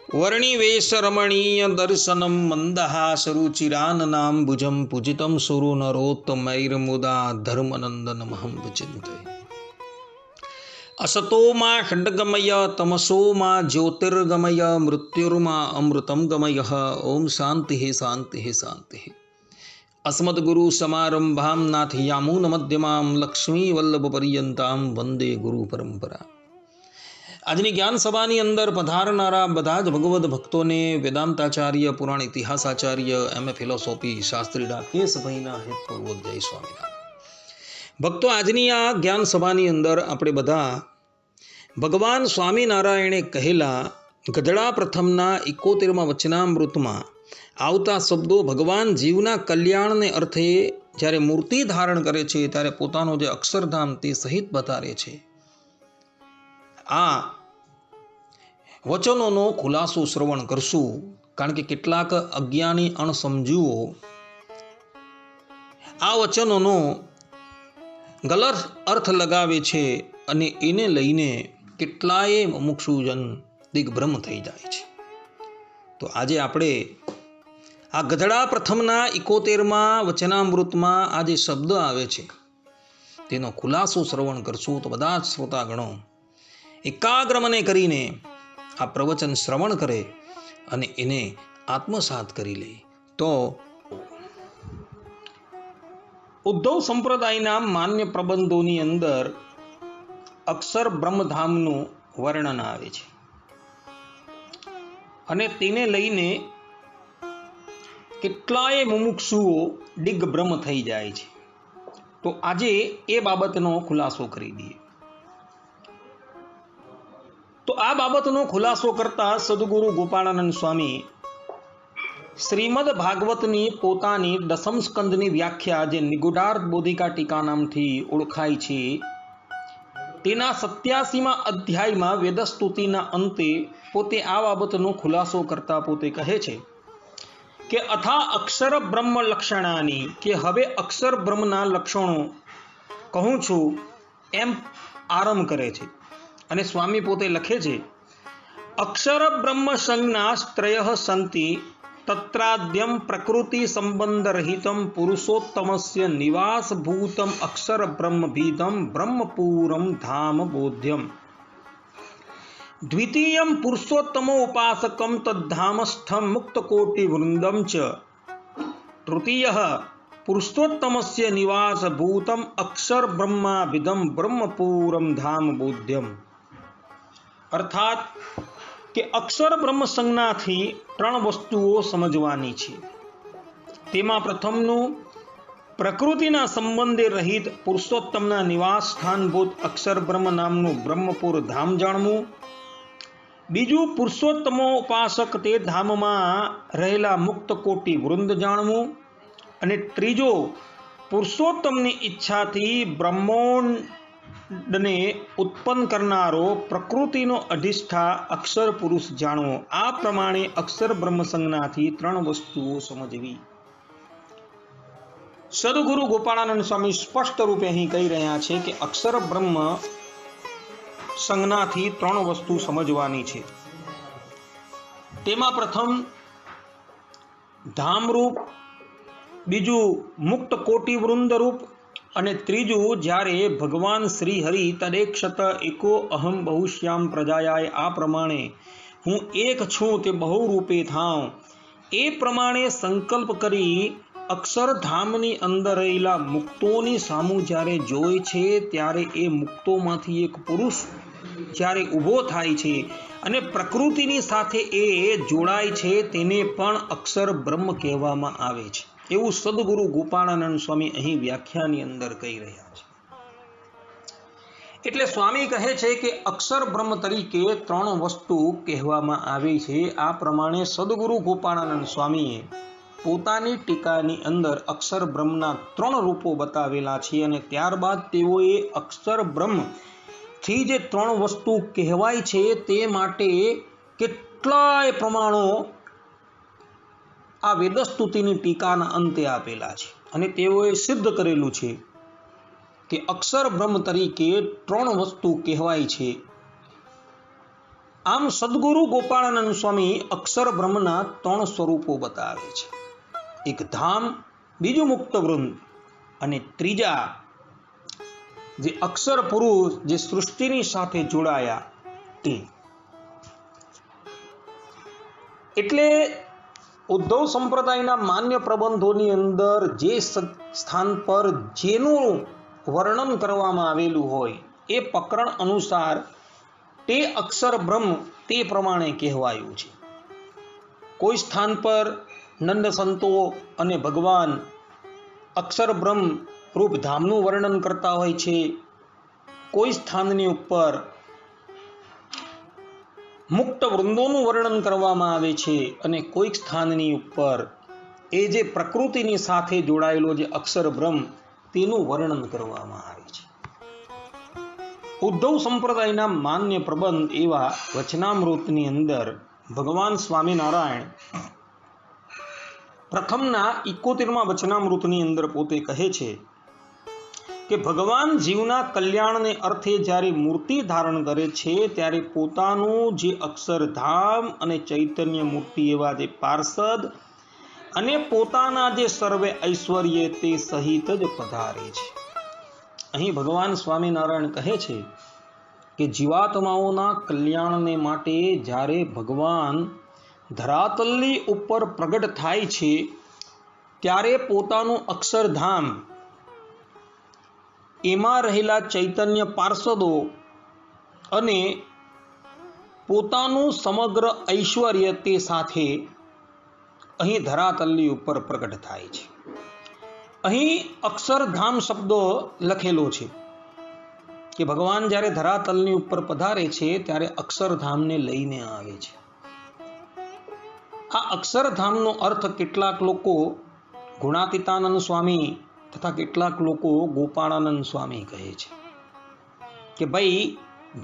वर्णिवेशरमणीय दर्शनं मन्दहासरुचिराननाम्बुजं पूजितं सुरनरोत्तमैर्मुदा धर्मनन्दनमहं विचिन्ते। असतो मा खड्गमय तमसो मा ज्योतिर्गमय मृत्युर्मा अमृतं गमय। ओम शांति शांति शांति। अस्मद्गुरुसमारम्भां नाथयामुनमध्यमां लक्ष्मीवल्लभपर्यन्तां वंदे गुरु परंपरा। આજની જ્ઞાન સભાની અંદર પધારનારા બધા જ ભગવદ્ ભક્તોને વેદાંતાચાર્ય, પુરાણ ઇતિહાસાચાર્ય, એમએ ફિલોસોફી શાસ્ત્રી રાકેશભાઈના હેતપૂર્વક જય સ્વામિનારાયણ। ભક્તો, આજની આ જ્ઞાન સભાની અંદર આપણે બધા ભગવાન સ્વામિનારાયણે કહેલા ગધડા પ્રથમના 71મા વચનામૃતમાં આવતા શબ્દો ભગવાન જીવના કલ્યાણને અર્થે જ્યારે મૂર્તિ ધારણ કરે છે ત્યારે પોતાનો જે અક્ષરધામ તે સહિત બતાવે છે। આ વચનોનો ખુલાસો શ્રવણ કરશું, કારણ કે કેટલાક અજ્ઞાની અણસમજુઓ આ વચનોનો ગલત અર્થ લગાવે છે અને એને લઈને કેટલાય મુમુક્ષુજન દિગ્ભ્રમ થઈ જાય છે। તો આજે આપણે આ ગધડા પ્રથમના 71મા વચનામૃતમાં આ જે શબ્દ આવે છે તેનો ખુલાસો શ્રવણ કરશું। તો બધા જ શ્રોતાગણો એકાગ્ર મને કરીને આ પ્રવચન શ્રવણ કરે અને એને આત્મસાત કરી લે તો ઉદ્ધવ સંપ્રદાયના માન્ય પ્રબંધોની અંદર અક્ષર બ્રહ્મધામનું વર્ણન આવે છે અને તેને લઈને કેટલાય મુમુક્ષુઓ દિગ્ભ્રમ થઈ જાય છે। તો આજે એ બાબતનો ખુલાસો કરી દઈએ। તો આ બાબતનો ખુલાસો કરતા સદગુરુ ગોપાળાનંદ સ્વામી શ્રીમદ ભાગવતની પોતાની દસમ સ્કંદની વ્યાખ્યા, જે નિગૂઢાર્થ બોધિકા ટીકા નામથી ઓળખાય છે, તેના 87મા અધ્યાયમાં વેદસ્તુતિના અંતે પોતે આ બાબતનો ખુલાસો કરતા પોતે કહે છે કે અથા અક્ષર બ્રહ્મ લક્ષણાની, કે હવે અક્ષર બ્રહ્મના લક્ષણો કહું છું એમ આરંભ કરે છે। અને સ્વામી પોતે લખે છે, અક્ષર બ્રહ્મ સંજ્ઞાસ્ત્રય સંતિ તત્રાદ્યમ પ્રકૃતિ સંબંધ રહિતમ પુરુષોત્તમસ્ય નિવાસભૂતમ અક્ષર બ્રહ્મભીતમ બ્રહ્મપૂરમ ધામ બોધ્યમ। દ્વિતીયમ પુરુષોત્તમો ઉપાસકમ તદ્ધામસ્થમ મુક્તકોટિવૃંદમ ચ। તૃતીયઃ પુરુષોત્તમસ્ય નિવાસભૂતમ અક્ષર બ્રહ્માભિધમ બ્રહ્મપૂરમ ધામ બોધ્યમ। અર્થાત કે અક્ષર બ્રહ્મ સંજ્ઞાથી 3 વસ્તુઓ સમજવાની છે। તેમાં પ્રથમનું પ્રકૃતિના સંબંધે રહિત પુરુષોત્તમના નિવાસ સ્થાનભૂત અક્ષર બ્રહ્મ નામનું બ્રહ્મપુર ધામ જાણવું। બીજું પુરુષોત્તમો ઉપાસક તે ધામમાં રહેલા મુક્ત કોટી વૃંદ જાણવું। અને ત્રીજો પુરુષોત્તમની ઈચ્છાથી બ્રહ્માંડને ઉત્પન્ન કરનારો પ્રકૃતિનો અધિષ્ઠા અક્ષર પુરુષ જાણવો। આ પ્રમાણે અક્ષર બ્રહ્મ સંજ્ઞાથી 3 વસ્તુઓ સમજવી। સદગુરુ ગોપાળાનંદ સ્વામી સ્પષ્ટ રૂપે અહીં કહી રહ્યા છે કે અક્ષર બ્રહ્મ સંજ્ઞાથી 3 વસ્તુ સમજવાની છે। તેમાં પ્રથમ ધામરૂપ, બીજું મુક્ત કોટિ વૃંદ રૂપ, અને ત્રીજું જ્યારે ભગવાન શ્રી હરિ તદેક્ષત એકો અહમ બહુશ્યામ પ્રજાયાય, આ પ્રમાણે હું એક છું તે બહુરૂપે થાઉં, એ પ્રમાણે સંકલ્પ કરી અક્ષરધામની અંદર રહેલા મુક્તોની સામું જ્યારે જોઈ છે ત્યારે એ મુક્તોમાંથી એક પુરુષ જ્યારે ઊભો થાય છે અને પ્રકૃતિની સાથે એ જોડાય છે તેને પણ અક્ષર બ્રહ્મ કહેવામાં આવે છે, એવું સદગુરુ ગોપાળાનંદ સ્વામી અહીં વ્યાખ્યાની અંદર કહી રહ્યા છે। એટલે સ્વામી કહે છે કે અક્ષર બ્રહ્મ તરીકે 3 વસ્તુ કહેવામાં આવી છે। આ પ્રમાણે સદગુરુ ગોપાળાનંદ સ્વામીએ પોતાની ટીકાની અંદર અક્ષર બ્રહ્મના 3 રૂપો બતાવેલા છે અને ત્યારબાદ તેઓએ અક્ષર બ્રહ્મ થી જે 3 વસ્તુ કહેવાય છે તે માટે કેટલાય પ્રમાણો આ વેદસ્તુતિની ટીકાના અંતે આપેલા છે અને તેઓએ સિદ્ધ કરેલું છે કે અક્ષર બ્રહ્મ તરીકે 3 વસ્તુ કહેવાય છે। આમ સદગુરુ ગોપાળાનંદ સ્વામી અક્ષર બ્રહ્મના 3 સ્વરૂપો બતાવે છે. એક ધામ, બીજું મુક્ત વૃંદ અને ત્રીજા જે અક્ષર પુરુષ જે સૃષ્ટિની સાથે જોડાયા તે. એટલે ઉદ્ધવ સંપ્રદાયના માન્ય પ્રબંધોની અંદર જે સ્થાન પર જેનું વર્ણન કરવામાં આવેલું હોય એ પ્રકરણ અનુસાર તે અક્ષર બ્રહ્મ તે પ્રમાણે કહેવાયું છે. કોઈ સ્થાન પર નંદ સંતો અને ભગવાન અક્ષર બ્રહ્મ રૂપ ધામનું વર્ણન કરતા હોય છે. કોઈ સ્થાનની ઉપર મુક્ત વૃંદોનું વર્ણન કરવામાં આવે છે અને કોઈક સ્થાનની ઉપર એ જે પ્રકૃતિની સાથે જોડાયેલો જે અક્ષર બ્રહ્મ તેનું વર્ણન કરવામાં આવે છે. ઉદ્ધવ સંપ્રદાયના માન્ય પ્રબંધ એવા વચનામૃતની અંદર ભગવાન સ્વામિનારાયણ પ્રથમના 71મા વચનામૃતની અંદર પોતે કહે છે કે ભગવાન જીવના કલ્યાણને અર્થે જ્યારે મૂર્તિ ધારણ કરે છે ત્યારે પોતાનું જે અક્ષરધામ અને ચૈતન્ય મૂર્તિ એવા જે પાર્ષદ અને પોતાના જે સર્વે ઐશ્વર્ય તે સહિત જ પધારે છે. અહીં ભગવાન સ્વામિનારાયણ કહે છે કે જીવાત્માઓના કલ્યાણને માટે જ્યારે ભગવાન ધરાતલની ઉપર પ્રગટ થાય છે ત્યારે પોતાનું અક્ષરધામ એમાં રહેલા ચૈતન્ય પાર્ષદો અને પોતાનું સમગ્ર ઐશ્વર્ય તે સાથે અહીં ધરાતલની ઉપર પ્રગટ થાય છે. અહીં અક્ષરધામ શબ્દ લખેલો છે કે ભગવાન જ્યારે ધરાતલની ઉપર પધારે છે ત્યારે અક્ષરધામને લઈને આવે છે. આ અક્ષરધામનો અર્થ કેટલાક લોકો ગુણાતીતાનંદ સ્વામી તથા કેટલાક લોકો ગોપાળાનંદ સ્વામી કહે છે કે ભાઈ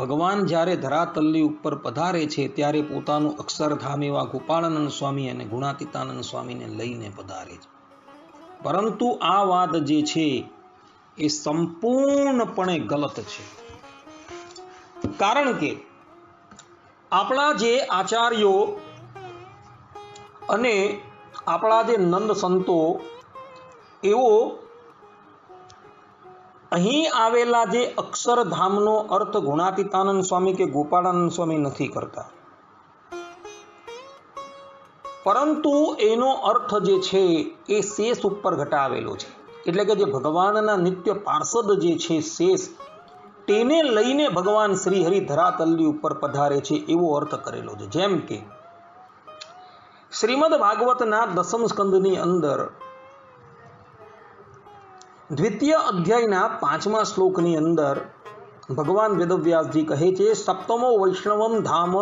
ભગવાન જ્યારે ધરાતલની ઉપર પધારે છે ત્યારે પોતાનું અક્ષરધામ એવા ગોપાળાનંદ સ્વામી અને ગુણાતીતાનંદ સ્વામીને લઈને પધારે છે. પરંતુ આ વાત જે છે એ સંપૂર્ણપણે ગલત છે. કારણ કે આપણા જે આચાર્યો અને આપણા જે નંદ સંતો એવો અહીં આવેલા જે અક્ષરધામનો અર્થ ગુણાતીતાનંદ સ્વામી કે ગોપાળાનંદ સ્વામી નથી કરતા, પરંતુ એનો અર્થ જે છે એ શેષ ઉપર ઘટાવેલો છે. એટલે કે જે ભગવાનના નિત્ય પાર્ષદ જે છે શેષ, તેને લઈને ભગવાન શ્રી હરિ ધરાતલની ઉપર પધારે છે એવો અર્થ કરેલો છે. જેમ કે શ્રીમદ ભાગવતના 10મ સ્કંદની અંદર દ્વિતીય અધ્યાયના 5મા શ્લોકની અંદર ભગવાન વેદવ્યાસજી કહે છે, સપ્તમો વૈષ્ણવમ ધામ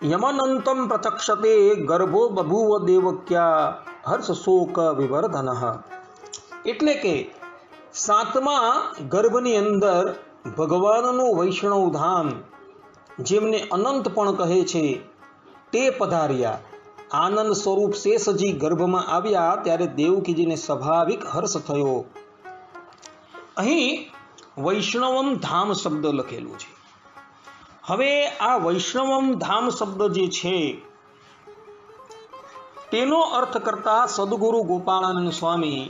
યમનંતમ પ્રચક્ષતે ગર્ભો બભૂવ દેવક્યા હર્ષ શોક વિવર્ધન. એટલે કે 7મા ગર્ભની અંદર ભગવાનનું વૈષ્ણવ ધામ જેમને અનંત પણ કહે છે તે પધાર્યા. આનંદ સ્વરૂપ શેષજી ગર્ભમાં આવ્યા ત્યારે દેવકીજીને સ્વાભાવિક હર્ષ થયો. અહીં વૈષ્ણવમ ધામ શબ્દ લખેલું છે. હવે આ વૈષ્ણવમ ધામ શબ્દ જે છે તેનો અર્થ કરતા સદગુરુ ગોપાળાનંદ સ્વામી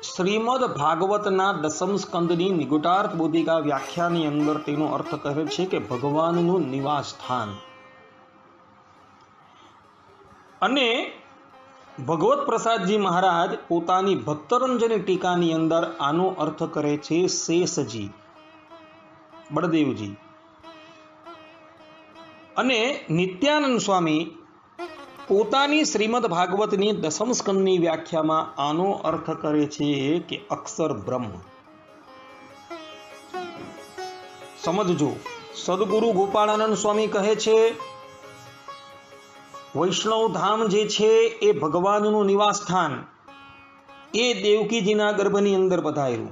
શ્રીમદ ભાગવતના 10મ સ્કંદની નિગૂઢાર્થ બોધિકા વ્યાખ્યાની અંદર તેનો અર્થ કહે છે કે ભગવાનનું નિવાસ સ્થાન. અને ભગવત પ્રસાદજી મહારાજ પોતાની ભક્તરંજની ટીકાની અંદર આનો અર્થ કરે છે શેષજી, બળદેવજી. અને નિત્યાનંદ સ્વામી પોતાની શ્રીમદ ભાગવતની 10મ સ્કંદની વ્યાખ્યામાં આનો અર્થ કરે છે કે અક્ષર બ્રહ્મ. સમજજો, સદગુરુ ગોપાળાનંદ સ્વામી કહે છે વૈષ્ણવ ધામ જે છે એ ભગવાનનું નિવાસ સ્થાન, એ દેવકીજીના ગર્ભની અંદર પધાર્યું.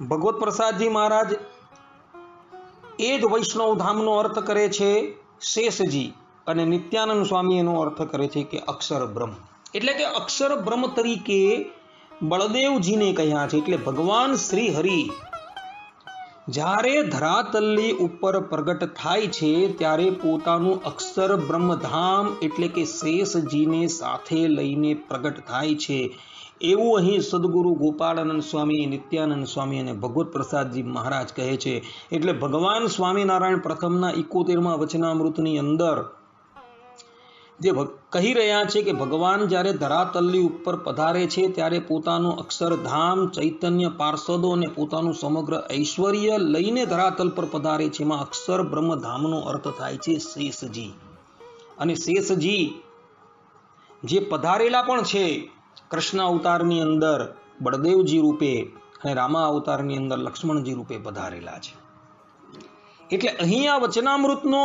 ભગવત પ્રસાદજી મહારાજ એ જ વૈષ્ણવ ધામનો અર્થ કરે છે શેષજી, અને નિત્યાનંદ સ્વામી એનો અર્થ કરે છે કે અક્ષર બ્રહ્મ. એટલે કે અક્ષર બ્રહ્મ તરીકે બળદેવજીને કહ્યા છે. એટલે ભગવાન શ્રી હરિ જ્યારે ધરાતલની ઉપર પ્રગટ થાય છે ત્યારે પોતાનું અક્ષર બ્રહ્મધામ એટલે કે શેષજીને સાથે લઈને પ્રગટ થાય છે એવું અહીં સદગુરુ ગોપાળાનંદ સ્વામી, નિત્યાનંદ સ્વામી અને ભગવત પ્રસાદજી મહારાજ કહે છે. એટલે ભગવાન સ્વામિનારાયણ પ્રથમના 71મા વચનામૃતની અંદર જે કહી રહ્યા છે કે ભગવાન જ્યારે ધરાતલની ઉપર પધારે છે ત્યારે પોતાનું અક્ષરધામ, ચૈતન્ય પાર્ષદો અને પોતાનું સમગ્ર ઐશ્વર્ય લઈને ધરાતલ પર પધારે છે. એમાં અક્ષર બ્રહ્મધામનો અર્થ થાય છે શેષજી. અને શેષજી જે પધારેલા પણ છે કૃષ્ણ અવતારની અંદર બળદેવજી રૂપે અને રામા અવતારની અંદર લક્ષ્મણજી રૂપે પધારેલા છે. એટલે અહીં આ વચનામૃતનો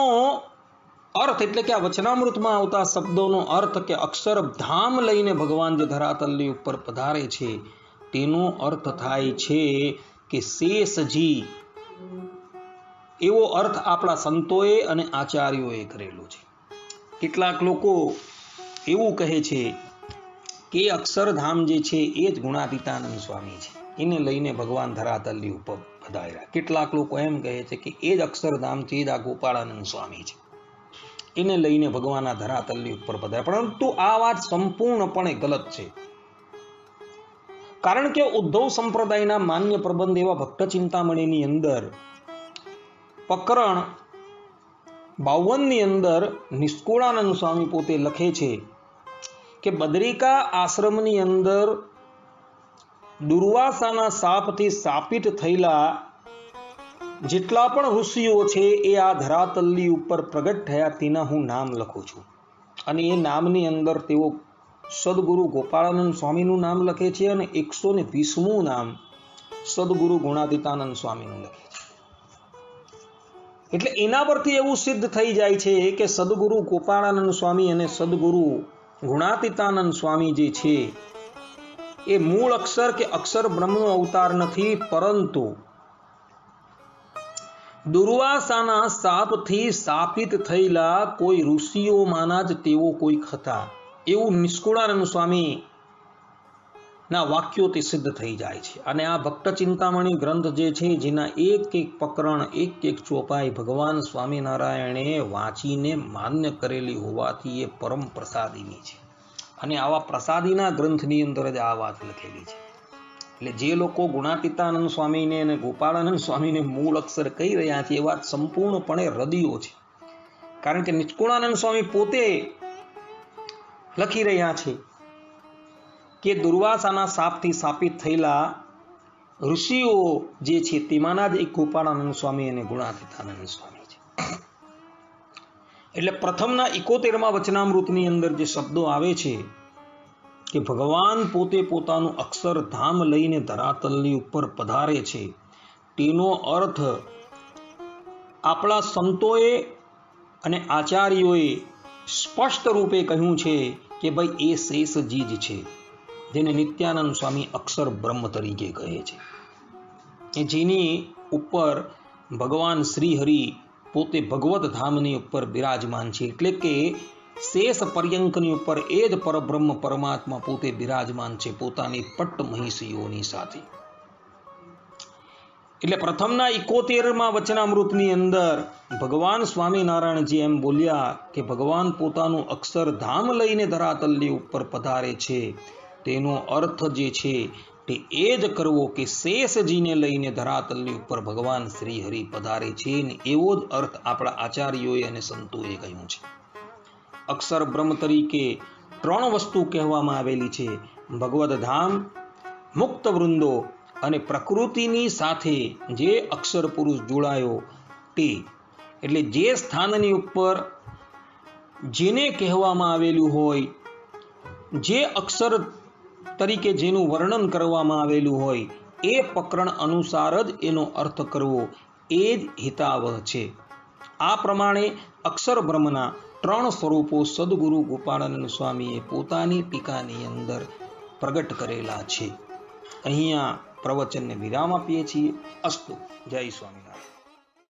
અર્થ એટલે કે આ વચનામૃતમાં આવતા શબ્દોનો અર્થ કે અક્ષરધામ લઈને ભગવાન જે ધરાતલની ઉપર પધારે છે તેનો અર્થ થાય છે કે શેષજી. એવો અર્થ આપણા સંતોએ અને આચાર્યોએ કરેલો છે. કેટલાક લોકો એવું કહે છે કે અક્ષરધામ જે છે એ જ ગુણાતીતાનંદ સ્વામી છે, એને લઈને ભગવાન ધરાતલની ઉપર પધાર્યા. કેટલાક લોકો એમ કહે છે કે એ જ અક્ષરધામ છે, એ જ આ ગોપાળાનંદ સ્વામી છે, એને લઈને ભગવાન આ ધરાતલની ઉપર પધાર્યા. પરંતુ આ વાત સંપૂર્ણપણે ગલત છે. કારણ કે ઉદ્ધવ સંપ્રદાયના માન્ય પ્રબંધ એવા ભક્ત ચિંતામણીની અંદર પ્રકરણ 52 ની અંદર નિષ્કુળાનંદ સ્વામી પોતે લખે છે કે બદરિકા આશ્રમની અંદર દુર્વાસાના શાપથી શાપિત થયેલા જેટલા પણ ઋષિઓ છે એ આ ધરાતલની ઉપર પ્રગટ થયા તેના હું નામ લખું છું. અને એ નામની અંદર તેઓ સદગુરુ ગોપાળાનંદ સ્વામીનું નામ લખે છે અને 120મું નામ સદગુરુ ગુણાતીતાનંદ સ્વામીનું લખે છે. એટલે એના પરથી એવું સિદ્ધ થઈ જાય છે કે સદગુરુ ગોપાળાનંદ સ્વામી અને સદગુરુ ગુણાતીતાનંદ સ્વામી જે છે એ મૂળ અક્ષર કે અક્ષર બ્રહ્મનો અવતાર નથી, પરંતુ દુર્વાસાના શાપથી શાપિત થયેલા કોઈ ઋષિઓમાંના જ તેઓ કોઈક હતા, એવું નિષ્કુળાનંદ સ્વામી ના વાક્યોથી સિદ્ધ થઈ જાય છે. અને આ ભક્ત ચિંતામણી ગ્રંથ જે છે જેના એક એક પ્રકરણ, એક એક ચોપાઈ ભગવાન સ્વામિનારાયણે વાંચીને માન્ય કરેલી હોવાથી એ પરમ પ્રસાદીની છે. અને આવા પ્રસાદીના ગ્રંથની અંદર જ આ વાત લખેલી છે. એટલે જે લોકો ગુણાતીતાનંદ સ્વામીને અને ગોપાળાનંદ સ્વામીને મૂળ અક્ષર કહી રહ્યા છે એ વાત સંપૂર્ણપણે રદિયો છે. કારણ કે નિષ્કુળાનંદ સ્વામી પોતે લખી રહ્યા છે કે દુર્વાસાના શાપથી શાપિત થયેલા ઋષિઓ જે છે તેમાંના જ એક ગોપાળાનંદ સ્વામી અને ગુણાતીતાનંદ સ્વામી છે. એટલે પ્રથમના 71મા વચનામૃતની અંદર જે શબ્દો આવે છે કે ભગવાન પોતે પોતાનું અક્ષરધામ લઈને ધરાતલની ઉપર પધારે છે, તેનો અર્થ આપણા સંતોએ અને આચાર્યોએ સ્પષ્ટ રૂપે કહ્યું છે કે ભાઈ એ શેષજી જ છે, જેને નિત્યાનંદ સ્વામી અક્ષર બ્રહ્મ તરીકે કહે છે, કે જેની ઉપર ભગવાન શ્રી હરિ પોતે ભગવત ધામની ઉપર બિરાજમાન છે. એટલે કે શેષ પર્યંકની ઉપર એ જ પરબ્રહ્મ પરમાત્મા પોતે બિરાજમાન છે પોતાની પટ્ટ મહિષીઓની સાથે. એટલે પ્રથમના 71મા વચનામૃતની અંદર ભગવાન સ્વામિનારાયણજી એમ બોલ્યા કે ભગવાન પોતાનું અક્ષરધામ લઈને ધરાતલની ઉપર પધારે છે, તેનો અર્થ જે છે તે એ જ કરવો કે શેષજીને લઈને ધરાતલની ઉપર ભગવાન શ્રી હરિ પધારે છે. ને એવો જ અર્થ આપણા આચાર્યોએ અને સંતોએ કહ્યું છે. અક્ષર બ્રહ્મ તરીકે 3 વસ્તુ કહેવામાં આવેલી છે: ભગવદ ધામ, મુક્ત વૃંદો અને પ્રકૃતિની સાથે જે અક્ષર પુરુષ જોડાયો તે. એટલે જે સ્થાનની ઉપર જેને કહેવામાં આવેલું હોય, જે અક્ષર તરીકે જેનું વર્ણન કરવામાં આવેલું હોય એ પ્રકરણ અનુસાર જ એનો અર્થ કરવો એ જ હિતાવહ છે. આ પ્રમાણે અક્ષર બ્રહ્મના 3 સ્વરૂપો સદગુરુ ગોપાળાનંદ સ્વામીએ પોતાની ટીકાની અંદર પ્રગટ કરેલા છે. અહીંયા પ્રવચનને વિરામ આપીએ છીએ. અસ્તુ. જય સ્વામિનારાયણ.